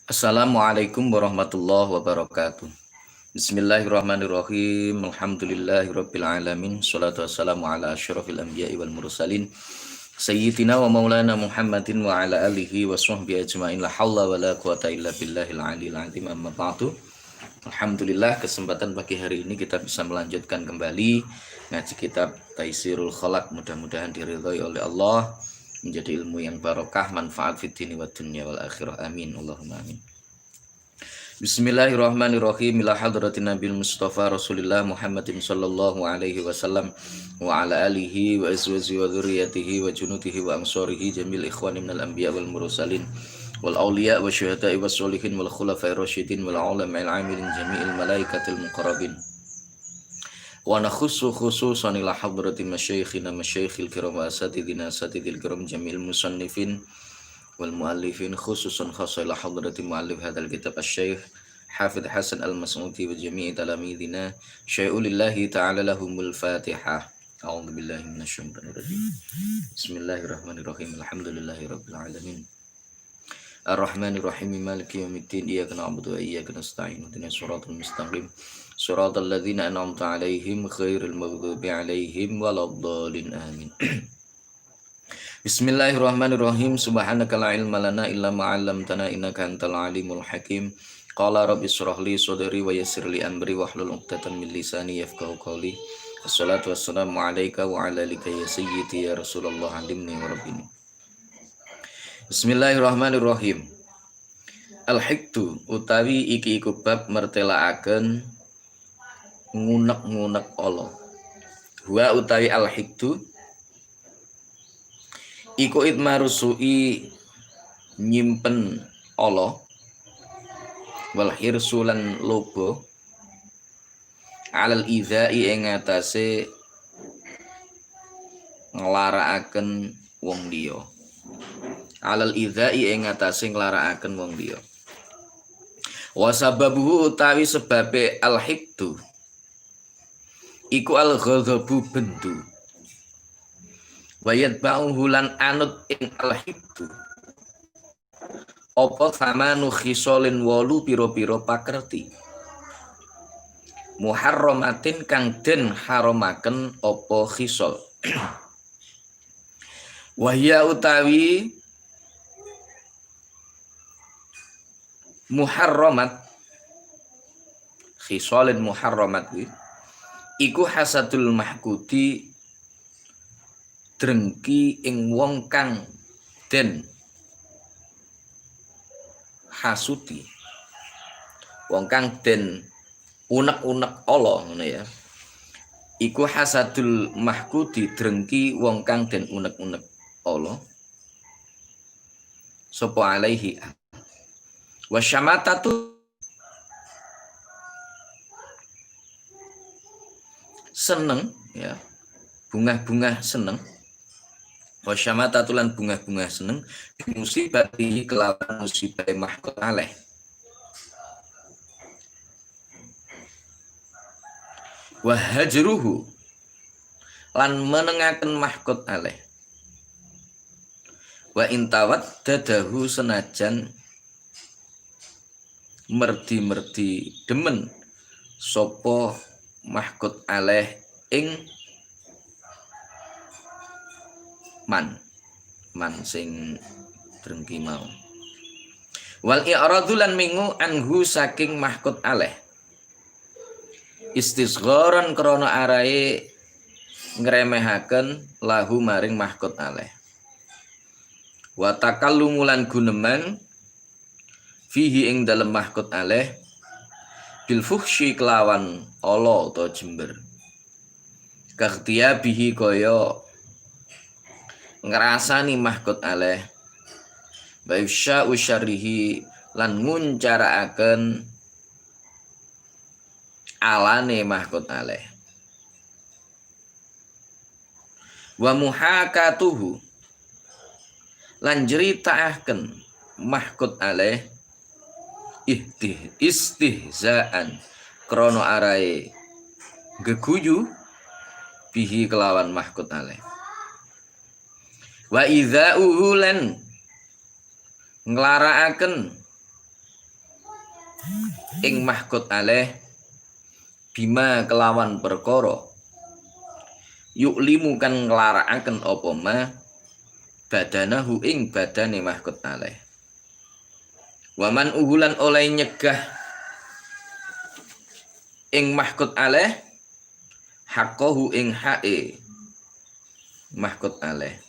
Assalamualaikum warahmatullahi wabarakatuh. Bismillahirrahmanirrahim. Alhamdulillahirabbil alamin. Shalatu wassalamu ala asyrafil anbiya'i wal mursalin. Sayyidina wa maulana Muhammadin wa ala alihi wa sahbihi ajmain. La haula wa la quwata illa billahil aliyil azim. Amma ba'du. Alhamdulillah, kesempatan pagi hari ini kita bisa melanjutkan kembali ngaji kitab Taisirul Khalaq. Mudah-mudahan diridhoi oleh Allah, menjadi ilmu yang barokah, manfaat fid dini wad dunya wal akhirah. Amin. Allahumma amin. Bismillahirrahmanirrahim. Ila hadratin Nabil Mustafa Rasulillah Muhammadin sallallahu alaihi wasallam wa ala alihi wa azwajihi wa dzurriyyatihi wa junudihi wa ansorihi jamil ikhwani minal anbiya wal mursalin wal awliya wa syuhada'i was sholihin wal khulafa'ir rasyidin wal ulama'il amilin jami'il malaikatil muqarrabin. Wa nakhussu khususan ila hadratin masyayikhina masyayikhil kiram wa asatidina asatidil kiram jamil musannifin wal muallifin, khususan khassa ila hadrati muallif hadzal kitab asy-syaikh Hafidz Hasan Al-Mas'udi wa jami'i talamidina syai'ulillahi ta'ala lahumul Fatihah. A'udzu billahi minasyaitonir rajim. Bismillahirrahmanirrahim. Alhamdulillahi rabbil alamin. Ar-Rahmanir Rahim, Maliki yaumiddin. Iyyaka na'budu wa iyyaka nasta'in. Ihdinas siratal mustaqim. Shiratal ladzina an'amta 'alaihim ghairil maghdubi 'alaihim waladdallin. Amin. Bismillahirrahmanirrahim. Subhanaka la ilma lana illa ma 'allamtana innaka antal alimul hakim. Qala rabbi shrah li sadri wa yassir li amri wahlul 'uqdatam min lisani yafqahu qawli. Wassalatu wassalamu alayka wa ala alika ya sayyidi ya Rasulullah, alimni wa rabbini. Bismillahirrahmanirrahim. Al-hiktu utawi iki iku bab mertelaaken ngunek-ngunek Allah. Wa utawi al-hiktu iku idmarusui nyimpen Allah, wal hirsulan lobo, alal idzai ing atase nglarakaken wong liya. Alal idzai ing atase nglarakaken wong liya. Wa sababuhu utawi sebabe al-hiktu iku al-ghadhabu bendu. Wayat ba'uhu lan anut ing al-hiktu apa famanu khisolin wolu piro-piro pakerti muharramatin kang den haramaken apa khisol. Wahya utawi muharramat, khisolin muharramat iku hasadul mahkudi drengki ing wong kang den hasuti, wong kang den unek-unek Allah, ngono ya. Iku hasadul mahkudi drengki wong kang den unek-unek Allah sapa alaihi. Wasyamatatu seneng ya, bungah-bungah seneng. Wasyamatatu lan bungah-bungah seneng musibati kelawan musibah mahkot alaih. Wahajruhu lan menengaken mahkot alaih. Wa intawat dadahu senajan merdi-merdi demen sopo mahkot alaih ing man sing drengki mau. Wal i'radu lan mingu anhu saking mahkot alaih istisgharan krana arae ngremehaken lahu maring mahkot alaih. Wa takallumu lan guneman fihi ing dalem mahkot alaih bil fuhsyi kelawan ala utawa jember. Kakhtiya bihi kaya ngrasani mahkot alaih baisya usyarihi lan nguncaraaken alane mahkot alaih. Wa muhakatuhu lan jritaaken mahkot alaih istihzaan krono arae geguyu bihi kelawan mahkot alaih. Wa idza'uhu lan nglarakaken ing mahkut aleh bima kelawan perkara yuklimu kan nglarakaken apa ma badanahu ing badane mahkut aleh waman uhulan oleh nyegah ing mahkut aleh haqqahu ing hae mahkut aleh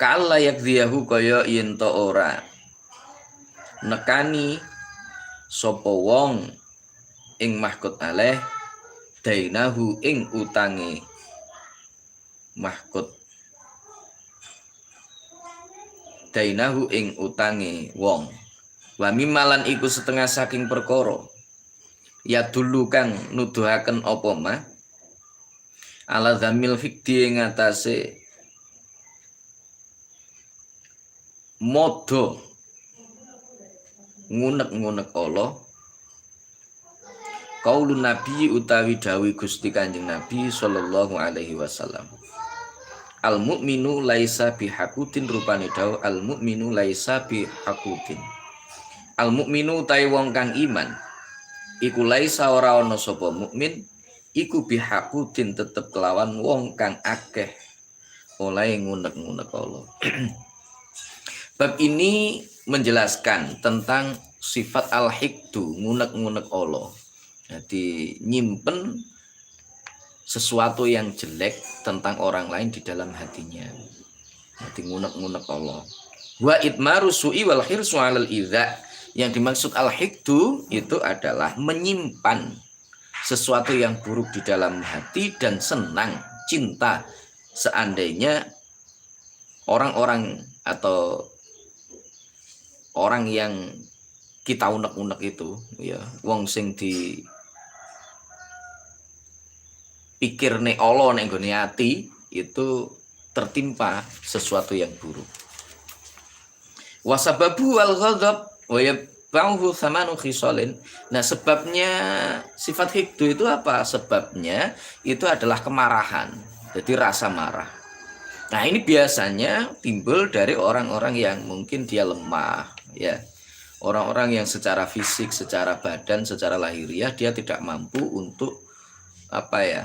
kala yakdiyahu kaya yen to ora nekani sapa wong ing mahkut aleh dainahu ing utange mahkut dainahu ing utange wong wa mimalan iku setengah saking perkara ya dulu kang nuduhaken apa mah ala zamil fikdi ing atase modo ngunek-ngunek Allah qaulun nabi utawi dawi Gusti Kanjeng Nabi sallallahu alaihi wasallam al mukminu laisa bihakutin rupane dawu al mukminu laisa bihakutin al mukminu tai wong kang iman iku laisa ora ana sapa mukmin iku bihakutin tetep kelawan wong kang akeh oleh ngunek-ngunek Allah. Bab ini menjelaskan tentang sifat al-hikdu, ngunek-ngunek Allah. Jadi nyimpen sesuatu yang jelek tentang orang lain di dalam hatinya. Jadi ngunek-ngunek Allah. Wa idmaru su'i wal hirsu 'alal idza. Yang dimaksud al-hikdu itu adalah menyimpan sesuatu yang buruk di dalam hati dan senang, cinta seandainya orang-orang atau orang yang kita unek-unek itu ya wong sing di pikirne Allah ning gone ati itu tertimpa sesuatu yang buruk. Wasababu al-ghadab wa yab'uhu thamanu khisalin. Nah, sebabnya sifat hikdu itu apa? Sebabnya itu adalah kemarahan. Jadi rasa marah. Nah, ini biasanya timbul dari orang-orang yang mungkin dia lemah, ya. Orang-orang yang secara fisik, secara badan, secara lahiriah dia tidak mampu untuk apa ya?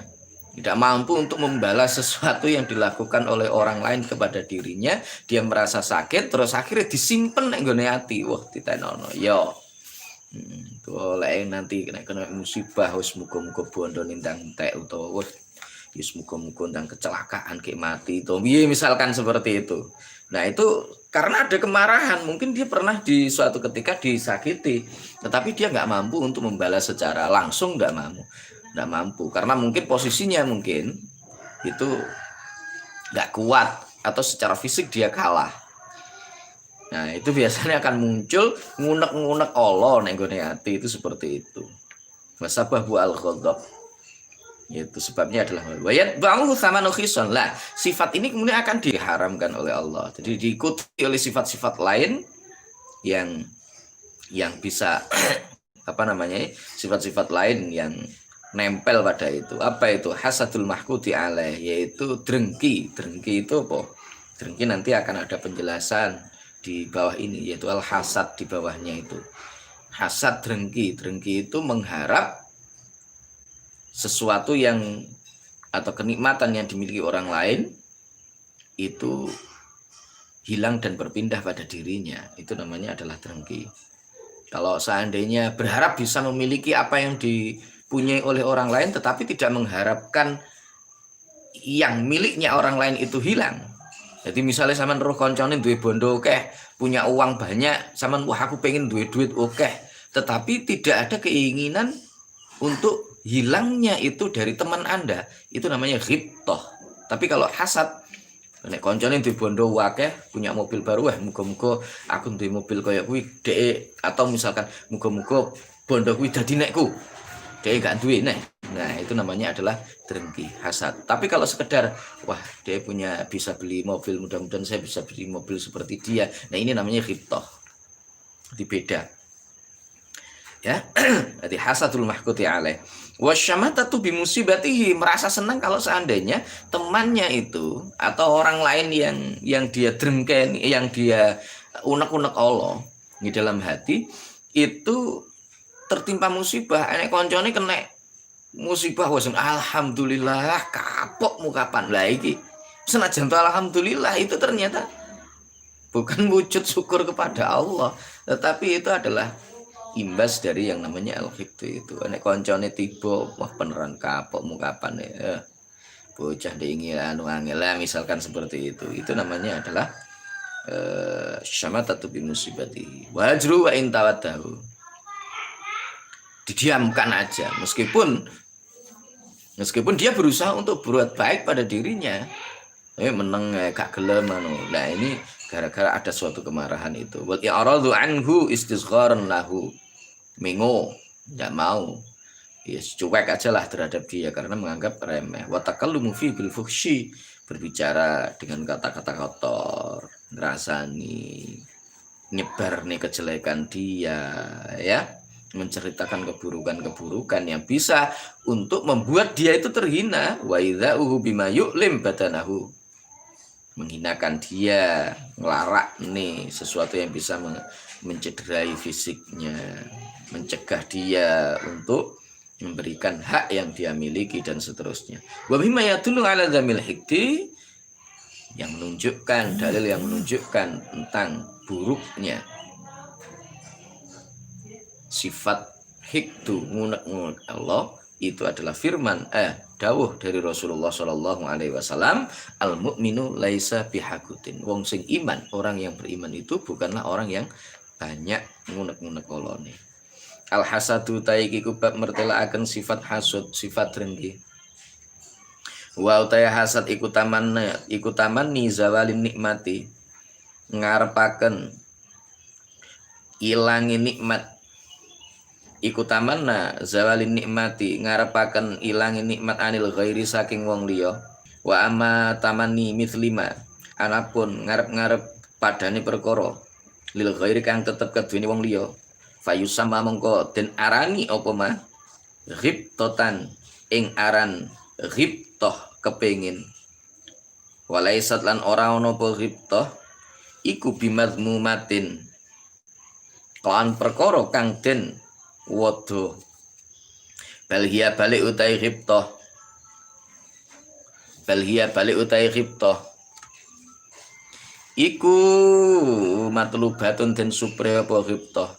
Tidak mampu untuk membalas sesuatu yang dilakukan oleh orang lain kepada dirinya. Dia merasa sakit, terus akhirnya disimpen nek nggone ati. Wah, ditenono. Yo. Tuh lek nanti kena musibah wis muga-muga bondo nindang entek utawa wis muga-muga ndang kecelakaan kayak mati to. Piye misalkan seperti itu. Nah, itu karena ada kemarahan, mungkin dia pernah di suatu ketika disakiti, tetapi dia nggak mampu untuk membalas secara langsung, nggak mampu karena mungkin posisinya mungkin itu nggak kuat atau secara fisik dia kalah. Nah, itu biasanya akan muncul ngunek-ngunek Allah nek nggone ati itu seperti itu. Wasabahu al-ghadab. Itu sebabnya adalah wayat ba'u thamanu khisan. Lah, sifat ini kemudian akan diharamkan oleh Allah. Jadi diikuti oleh sifat-sifat lain yang bisa apa namanya? Sifat-sifat lain yang nempel pada itu. Apa itu? Hasadul mahkuti alaih, yaitu drengki. Drengki itu apa? Drengki nanti akan ada penjelasan di bawah ini, yaitu al-hasad di bawahnya itu. Hasad drengki. Drengki itu mengharap sesuatu yang atau kenikmatan yang dimiliki orang lain itu hilang dan berpindah pada dirinya. Itu namanya adalah drengki. Kalau seandainya berharap bisa memiliki apa yang dipunyai oleh orang lain tetapi tidak mengharapkan yang miliknya orang lain itu hilang. Jadi misalnya sampean roh koncone duwe bondo akeh, punya uang banyak, sampean wah aku pengen duwe duit akeh, tetapi tidak ada keinginan untuk hilangnya itu dari teman Anda, itu namanya ghibthah. Tapi kalau hasad, nek koncone duwe bondo akeh, punya mobil baru, muga-muga aku duwe mobil kaya kuwi dhek, atau misalkan muga-muga bondo kuwi dadi nekku. Dhek gak duwe nek. Nah, itu namanya adalah drengki, hasad. Tapi kalau sekedar wah, dia bisa beli mobil, mudah-mudahan saya bisa beli mobil seperti dia. Nah, ini namanya ghibthah. Itu beda. Ya, berarti hasadul mahkuti alaih. Wasyamatatu bimusibatihi, merasa senang kalau seandainya temannya itu atau orang lain yang dia drengken, yang dia unek-unek Allah di dalam hati itu tertimpa musibah, enek koncone kena musibah wis alhamdulillah kapok mukapan. Lah iki senajan alhamdulillah itu ternyata bukan wujud syukur kepada Allah, tetapi itu adalah imbas dari yang namanya al-hibtu itu. Enek koncone tiba, wah beneran kapok mukapan ya. Bocah diingil anu angel misalkan seperti itu. Itu namanya adalah syamatatu bi musibati. Wajru wa in tawadahu. Didiamkan aja meskipun dia berusaha untuk berbuat baik pada dirinya. Meneng gak gelem anu. Nah ini gara-gara ada suatu kemarahan itu. Wal i'radu anhu istisgharan lahu. Mengo, enggak mau. Yes, cuek aja lah terhadap dia karena menganggap remeh. Wa takallumu fi bil fuhsyi, berbicara dengan kata-kata kotor, ngerasani, nyebar nih kejelekan dia, ya, menceritakan keburukan-keburukan yang bisa untuk membuat dia itu terhina. Wa idza'uhu bima yu'lim badanahu, menghinakan dia, ngelarak nih sesuatu yang bisa mencederai fisiknya, mencegah dia untuk memberikan hak yang dia miliki dan seterusnya. Wa bima yadullu ala dzamil hikti, yang menunjukkan dalil yang menunjukkan tentang buruknya sifat hiktu ngunek-ngunek Allah itu adalah firman dawuh dari Rasulullah Shallallahu Alaihi Wasallam, al mukminu laisa bihakutin. Wong sing iman, orang yang beriman itu bukanlah orang yang banyak ngunek-ngunek kolone. Al hasadu taiki kubab mertelaaken sifat hasud, sifat dengki. Wa utaya hasad iku taman ni zawalin nikmati, ngarepaken ilangi nikmat. Iku tamanna zawalin nikmati, ngarepaken ilangi nikmat anil ghairi saking wong liya. Wa amma tamani mithlima, anapun ngarep-ngarep padane perkara lil ghairi kang tetep keduweni wong liya. Fayusama mongko den arani apa mah ghibtotan, ing aran ghibtoh kepengin. Walaisat lan ora ana apa ghibtoh iku bimadmumatin, kan perkara kang den wodo. Balhia balik utai ghibtoh, balhia balik utai ghibtoh iku matlubatun den supre apa ghibtoh.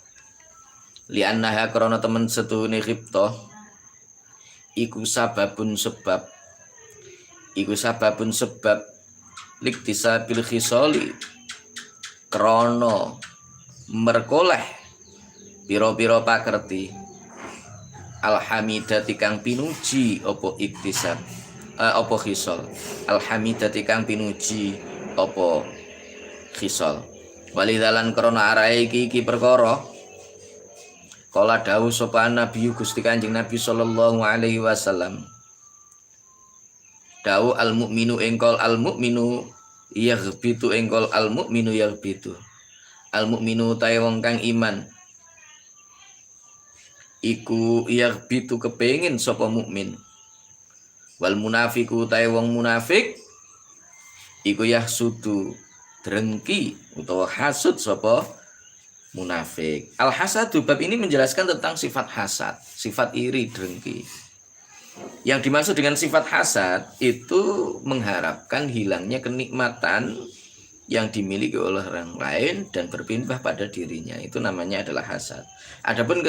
Li'annaha karena temen setuhune ghibtoh iku sababun sebab liktisabil khisali, krana merkoleh piro-piro pakerti alhamidati kang pinuji apa iktisab apa khisal, alhamidati kang pinuji apa khisal. Walidalan krana arae iki perkara kala dawuh sapa Nabi Gusti Kanjeng Nabi sallallahu alaihi wasallam, dawuh al mukminu engkol al mukminu yaghbitu, engkol al mukminu yaghbitu, al mukminu tae wong kang iman iku yaghbitu kepengin sapa mukmin. Wal munafiku tae wong munafik iku yahsudu drengki utawa hasud sapa munafik. Al hasadu bab ini menjelaskan tentang sifat hasad, sifat iri drengki. Yang dimaksud dengan sifat hasad itu mengharapkan hilangnya kenikmatan yang dimiliki oleh orang lain dan berpindah pada dirinya. Itu namanya adalah hasad. Adapun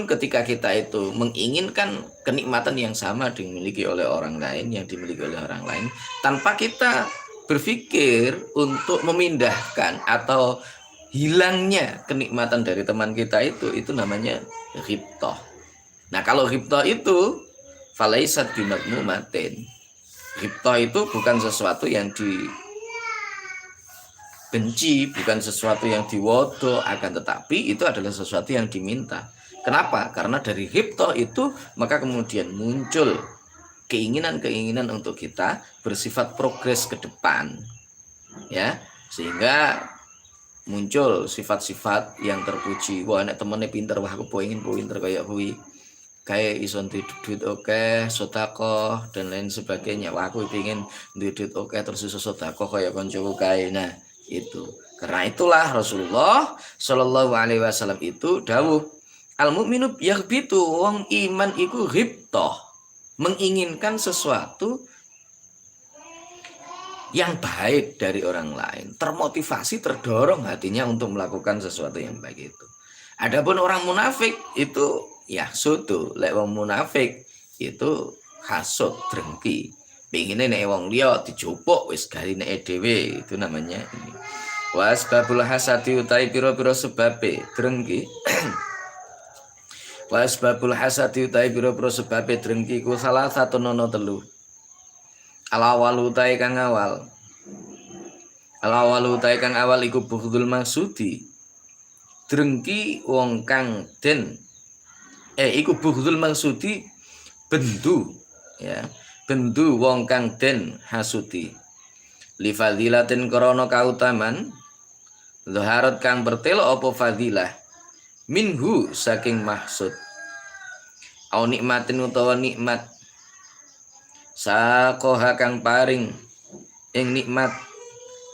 ketika kita itu menginginkan kenikmatan yang sama dimiliki oleh orang lain, yang dimiliki oleh orang lain, tanpa kita berpikir untuk memindahkan atau hilangnya kenikmatan dari teman kita itu namanya ghibtoh. Nah kalau ghibtoh itu falaisat bimadmumatin, ghibtoh itu bukan sesuatu yang dibenci, bukan sesuatu yang diwodo, akan tetapi itu adalah sesuatu yang diminta. Kenapa? Karena dari ghibtoh itu maka kemudian muncul keinginan-keinginan untuk kita bersifat progres ke depan, ya, sehingga muncul sifat-sifat yang terpuji. Wah, nek temennya pinter, wah aku pengen pinter kayak hui, kayak ison duit oke, sedekah dan lain sebagainya. Wah aku pengen duit oke terus iso sedekah kayak koncoku kae. Nah, Itu. Karena itulah Rasulullah Shallallahu alaihi wasallam itu dawuh, al mukminu yaghbitu, wong iman iku ghibtah, menginginkan sesuatu yang baik dari orang lain, termotivasi, terdorong hatinya untuk melakukan sesuatu yang baik itu. Adapun orang munafik itu ya sutu, lek wong munafik itu hasud, drengki. Pengine nek wong liya dijupuk wis garine dhewe, itu namanya ini. Wasbabul hasadi utai pira-pira sebabe drengki. Wasbabul hasadi utai pira-pira sebabe drengki ku salah satu nono telu. Al-awal utai kang awal. Al-awal utai kang awal iku bughdul maksudi. Drengki wong kang den iku bughdul maksudi bendu ya. Bendu wong kang den hasudi. Li fadilatin krana kautaman zaharat kang bertelo apa fadilah minhu saking mahsud. Au nikmatin utawa nikmat sakoha kang paring ing nikmat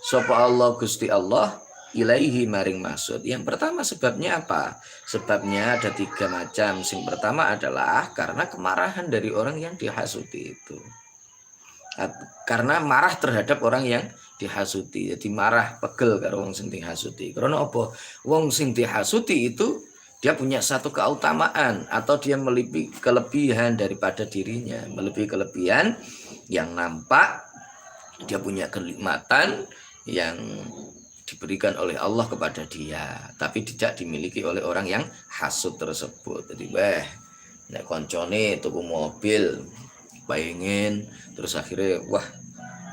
sapa Allah Gusti Allah ilaihi maring maksud. Yang pertama sebabnya apa? Sebabnya ada 3 macam. Yang pertama adalah karena kemarahan dari orang yang dihasuti itu. Karena marah terhadap orang yang dihasuti. Jadi marah pegel karo wong sing dihasuti. Karena apa? Wong sing dihasuti itu dia punya satu keutamaan atau dia melebihi kelebihan daripada dirinya, melebihi kelebihan yang nampak, dia punya kenikmatan yang diberikan oleh Allah kepada dia, tapi tidak dimiliki oleh orang yang hasud tersebut. Jadi nek koncone tuku mobil pengen, terus akhirnya wah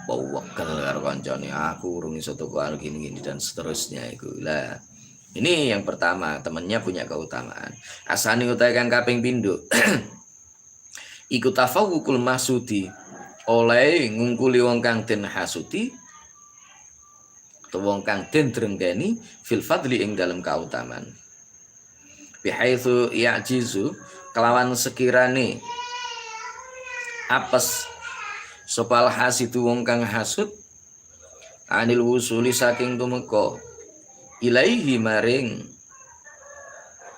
bau wakil karo koncone, aku urung iso tuku anu gini-gini dan seterusnya itu lah. Ini yang pertama, temannya punya keutamaan. Asani utai kang kaping pindho. Iku tafawukul masudi, oleh ngungkuli wong kang den hasuti atau wong kang den drengkeni fil fadli ing dalam keutamaan. Bihaitsu ya'jizu, kelawan sekirane apes sopal hasidu wong kang hasud anil wusuli saking tumeka ilaihi maring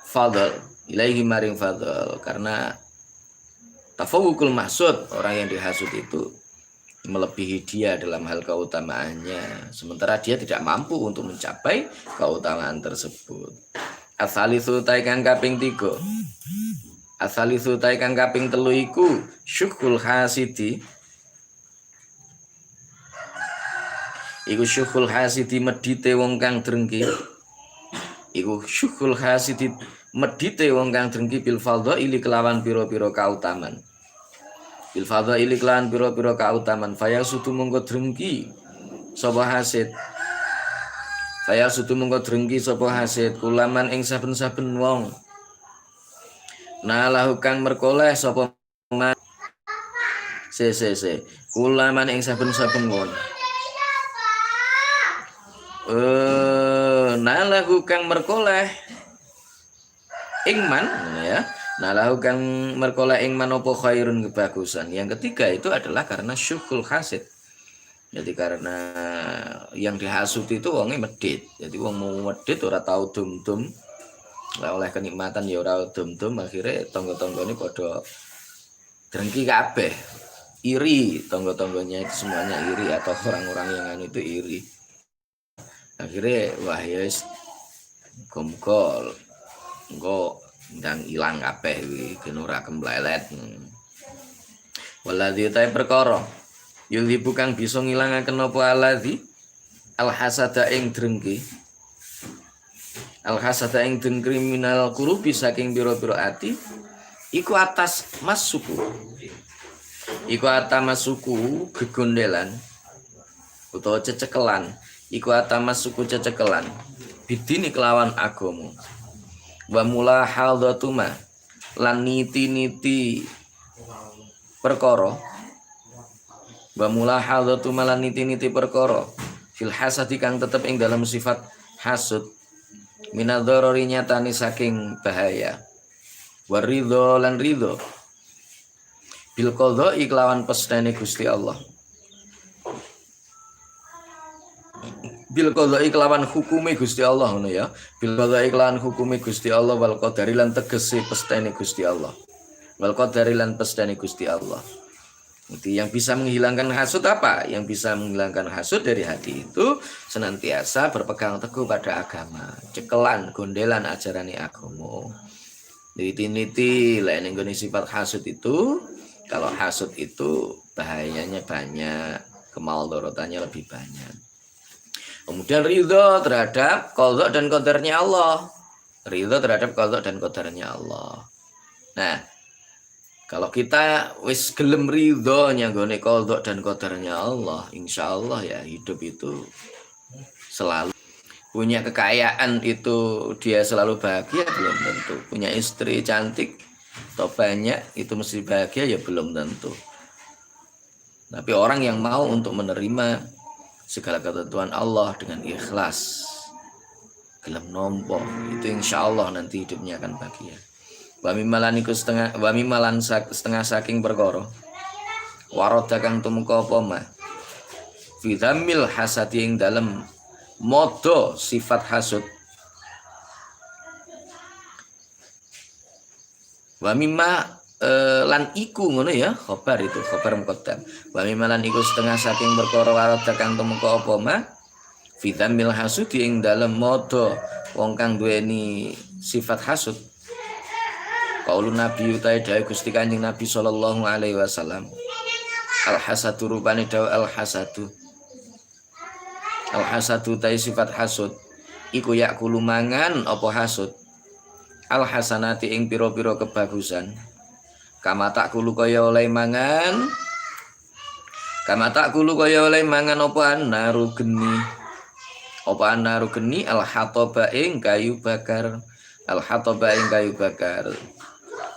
fadl, ilaihi maring fadl, karena tafawukul maksud, orang yang dihasud itu melebihi dia dalam hal keutamaannya, sementara dia tidak mampu untuk mencapai keutamaan tersebut. Asalisu taikan kaping 3. Asalisu taikan kaping 3 iku syukrul hasidi. Iku syukrul hasidi medite wong kang drengki. Iku syukrul hasidi medite wong kang drengki bil fadhaili kelawan pira-pira kautaman. Bil fadhaili kelawan pira-pira kautaman faya sudu mongko drengki sapa hasid. Faya sudu mongko drengki sapa hasid kulaman ing saben-saben wong. Nalahu kang merkoleh sapa kulaman ing saben-saben wong. Nalahu kang merkoleh ingman ya. Nalahu kang merkoleh ingman apa khairun, kebagusan. Yang ketiga itu adalah karena syukrul hasid. Jadi karena yang dihasut itu wongnya medit. Jadi wong mau medit ora tahu dum-dum. Lah oleh kenikmatan ya ora dum-dum, akhirnya tonggo-tonggone padha drengki kabeh. Iri, tonggo-tonggonya itu semuanya iri, atau orang-orang yang anu itu iri. Akhirnya wah ya gomkol engko ndang ilang kabeh iki ora kemblelet. Waladhi ta perkara yuli bukan bisa ngilangaken apa aladhi al hasada ing drengki. Al hasada ing drengki kriminal qulubi saking pira-pira ati iku atas masuku. Iku atas masuku gegondelan utawa cecekelan. Iku atamas suku cecekelan bidini kelawan agomo wa mula haldatuma lan niti-niti perkara wa mula haldatuma lan niti-niti perkara fil hasadi kang tetep ing dalam sifat hasud minadharori nyatani saking bahaya waridho lan ridho bil qadha iklawan pestane Gusti Allah. bil qadai kelawan hukume Gusti Allah ngono ya. Bil qadai kelawan hukume Gusti Allah wal qadari lan tegese pestene Gusti Allah. Wal qadari lan pestene Gusti Allah. Jadi yang bisa menghilangkan hasud apa? Yang bisa menghilangkan hasud dari hati itu senantiasa berpegang teguh pada agama, cekelan, gondelan ajarane agama. Niti-niti lain yang sifat hasud itu, kalau hasud itu bahayanya banyak, kemaldarotannya lebih banyak. Kemudian ridho terhadap qadha dan qadarnya Allah. Ridho terhadap qadha dan qadarnya Allah. Nah, kalau kita wis gelem ridhonya nggone qadha dan qadarnya Allah, insya Allah ya hidup itu selalu punya kekayaan itu dia selalu bahagia belum tentu. Punya istri cantik atau banyak itu mesti bahagia ya belum tentu. Tapi orang yang mau untuk menerima segala ketentuan Allah dengan ikhlas, gelem nompo, itu insya Allah nanti hidupnya akan bahagia. Wami malan setengah saking perkara waroda kang tumeka apa ma fi dhammil hasadi ing dalem modo sifat hasud. Wami lan iku ngono ya, khabar itu khabar muqaddam. Wami malan iku setengah saking perkara waroda kang tumeka apa ma fi dhammil hasudi ing dalem modo wong kang duweni sifat hasud. Qaulun Nabi utai dawuh Gusti Kanjeng Nabi sallallahu alaihi wasallam. Al hasadu rupane dawuh al hasadu. Al hasadu tai sifat hasud iku yakulu mangan apa hasud. Al hasanati ing pira-pira kebagusan. Kama tak kulu kaya oleh mangan. Kama tak kulu kaya oleh mangan apa naru geni. Apa naru geni al hataba ing kayu bakar. Al hataba ing kayu bakar.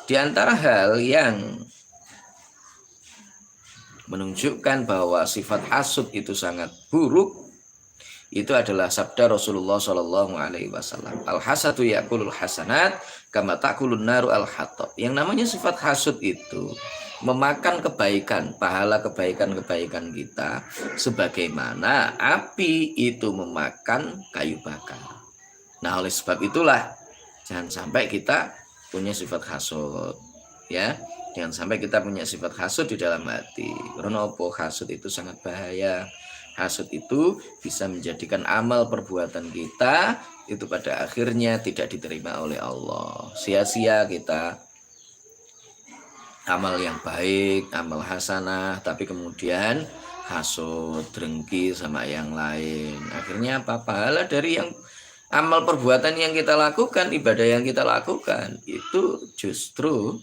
Di antara hal yang menunjukkan bahwa sifat hasud itu sangat buruk itu adalah sabda Rasulullah Shallallahu Alaihi Wasallam. Al hasadu yakulul hasanat kama takulun naru al hatab. Yang namanya sifat hasud itu memakan kebaikan, pahala kebaikan kita sebagaimana api itu memakan kayu bakar. Nah oleh sebab itulah jangan sampai kita punya sifat hasud, ya. Jangan sampai kita punya sifat hasud di dalam hati. Karena apa? Hasud itu sangat bahaya. Hasud itu bisa menjadikan amal perbuatan kita itu pada akhirnya tidak diterima oleh Allah. Sia-sia kita amal yang baik, amal hasanah, tapi kemudian hasud, dengki sama yang lain. Akhirnya apa? Pahala dari yang amal perbuatan yang kita lakukan, ibadah yang kita lakukan itu justru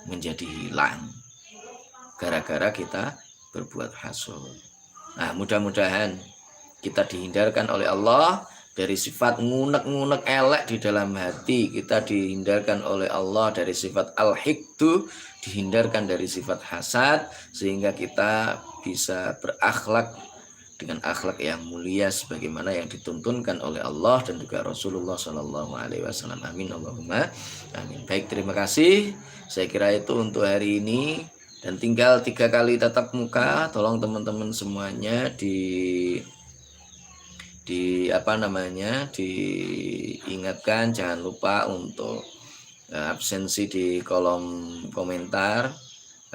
menjadi hilang gara-gara kita berbuat hasud. Nah, mudah-mudahan kita dihindarkan oleh Allah dari sifat ngunek-ngunek elek di dalam hati. Kita dihindarkan oleh Allah dari sifat al-hikdu, dihindarkan dari sifat hasad, sehingga kita bisa berakhlak dengan akhlak yang mulia sebagaimana yang dituntunkan oleh Allah dan juga Rasulullah Shallallahu Alaihi Wasallam. Amin Allahumma amin. Baik, terima kasih. Saya kira itu untuk hari ini dan tinggal 3 kali tatap muka. Tolong teman-teman semuanya diingatkan jangan lupa untuk absensi di kolom komentar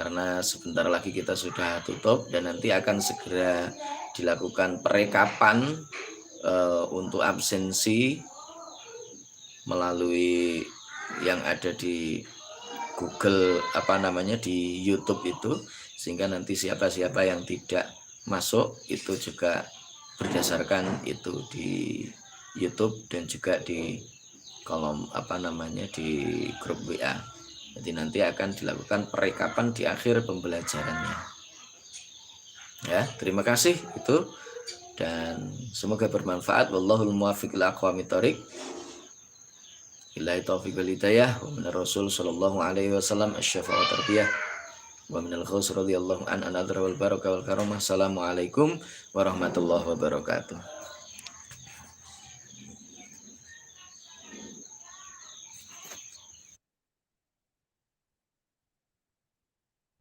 karena sebentar lagi kita sudah tutup dan nanti akan segera dilakukan perekapan untuk absensi melalui yang ada di Google di YouTube itu, sehingga nanti siapa-siapa yang tidak masuk itu juga berdasarkan itu di YouTube dan juga di kolom di grup WA. Jadi nanti akan dilakukan perekapan di akhir pembelajarannya. Ya, terima kasih itu dan semoga bermanfaat. Wallahul muwaffiq ila aqwamit thoriq. Billahi taufiq wal hidayah wa minar rasul sallallahu alaihi wasallam asy-syafa'u tarbiyah wa minal khaus radhiyallahu an anadra wal barakah wal karamah. Assalamualaikum warahmatullahi wabarakatuh.